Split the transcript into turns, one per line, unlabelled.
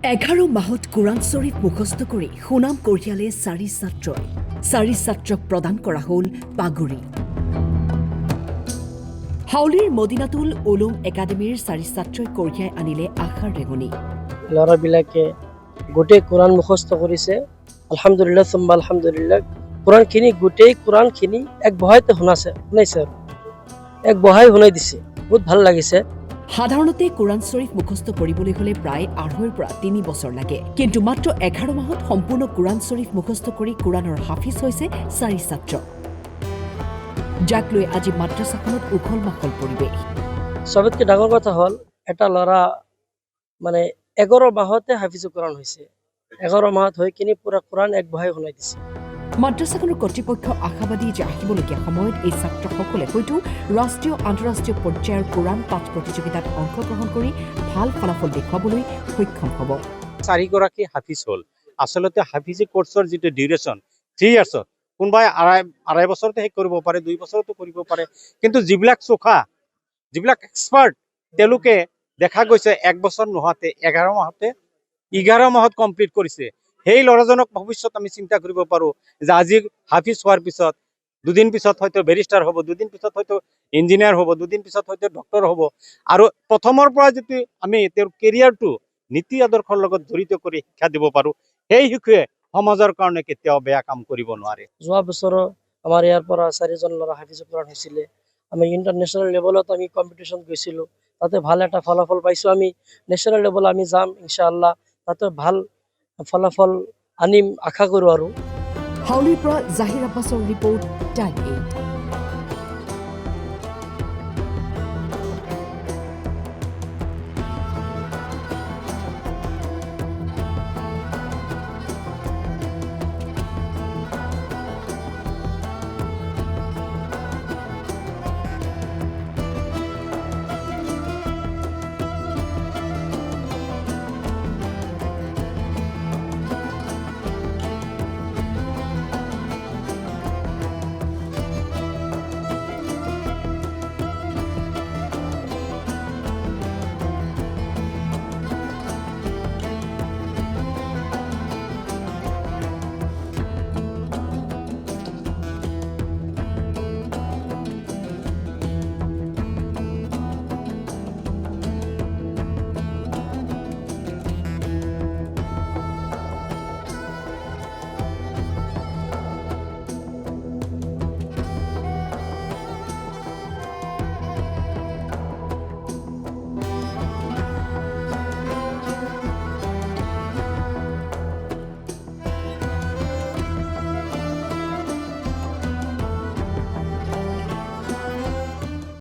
11 মাহত কোৰাণ শ্বৰীফ মুখস্থ কৰি সুনাম কঢ়িয়ালে 4 ছাত্ৰই 4 ছাত্ৰক প্ৰদান কৰা হ'ল পাগুৰি। হাউলিৰ মদিনাতুল উলুম একাডেমীৰ 4 ছাত্ৰই কঢ়িয়াই আনিলে আশাৰ ৰেঙনি।
ল'ৰাবিলাকে গোটেই কোৰাণ মুখস্থ কৰিছে। আলহামদুলিল্লাহ সুম্মা আলহামদুলিল্লাহ। গোটেই কোৰাণখিনি এক বহাইতে শুনাইছে এক বহাই শুনাই দিছে। বহুত ভাল লাগিছে।
সাধাৰণতে কোৰাণ শ্বৰীফ মুখস্থ কৰিবলৈ হলে প্ৰায় 2.5 পৰা 3 বছৰ লাগে, কিন্তু মাত্ৰ 11 মাহত সম্পূৰ্ণ কোৰাণ শ্বৰীফ মুখস্থ কৰি কোৰাণৰ হাফিজ হৈছে 4 ছাত্ৰ, যাক লৈ আজি মাদ্ৰাছাখনত উখল মাখল পৰিৱেশ।
চবতকৈ ডাঙৰ কথা হ'ল এটা ল'ৰা 11 মাহতে হাফিজ কোৰাণ হৈছে। 11 মাহত হৈ কিনি পুৰা কোৰাণ এক বহাই শুনাই দিছে।
মাদ্ৰাছাখনৰ কৰ্তৃপক্ষ আশাবাদী যে আহিবলগীয়া সময়ত এই ছাত্ৰসকলে হয়তো ৰাষ্ট্ৰীয় আন্তঃৰাষ্ট্ৰীয় পৰ্যায়ৰ কোৰাণ পাঠ প্ৰতিযোগিতাত অংশগ্ৰহণ কৰি ভাল ফলাফল দেখুৱাবলৈ সক্ষম হ'ব।
4গৰাকী হাফিজ হ'ল। আচলতে হাফিজি কোৰ্চৰ যিটো ডিউৰেশ্যন 3 ইয়াৰ্ছত, কোনোবাই আঢ়াই বছৰতে শেষ কৰিব পাৰে, 2 বছৰতো কৰিব পাৰে, কিন্তু যিবিলাক চোকা, যিবিলাক এক্সপাৰ্ট, তেওঁলোকে দেখা গৈছে 1 বছৰ নোহোৱাতে 11 মাহত কমপ্লিট কৰিছে। সেই ল'ৰাজনক ভৱিষ্যত আমি চিন্তা কৰিব পাৰোঁ যে আজি হাফিজ হোৱাৰ পিছত 2 দিন পিছত হয়তো বেৰিষ্টাৰ হ'ব, 2 দিন পিছত হয়তো ইঞ্জিনিয়াৰ হ'ব, 2 দিন পিছত হয়তো ডক্টৰ হ'ব। আৰু প্ৰথমৰ পৰা যদি আমি তেওঁৰ কেৰিয়াৰটো নীতি আদৰ্শৰ লগত জড়িত কৰি শিক্ষা দিব পাৰোঁ, সেই শিশুৱে সমাজৰ কাৰণে কেতিয়াও বেয়া কাম কৰিব নোৱাৰে।
যোৱা বছৰো আমাৰ ইয়াৰ পৰা 4জন ল'ৰা হাফিজ কোৰাণ হৈছিলে। আমি ইণ্টাৰনেশ্যনেল লেভেলত আমি কম্পিটিশ্যন গৈছিলোঁ, তাতে ভাল এটা ফলাফল পাইছোঁ। আমি নেশ্যনেল লেভেল আমি যাম ইনশাআল্লাহ, তাতে ভাল ফলাফল আনিম আশা কৰোঁ। আৰু
হাউলিৰ পৰা জাহিৰ আব্বাছৰ ৰিপৰ্ট, টাইম 8।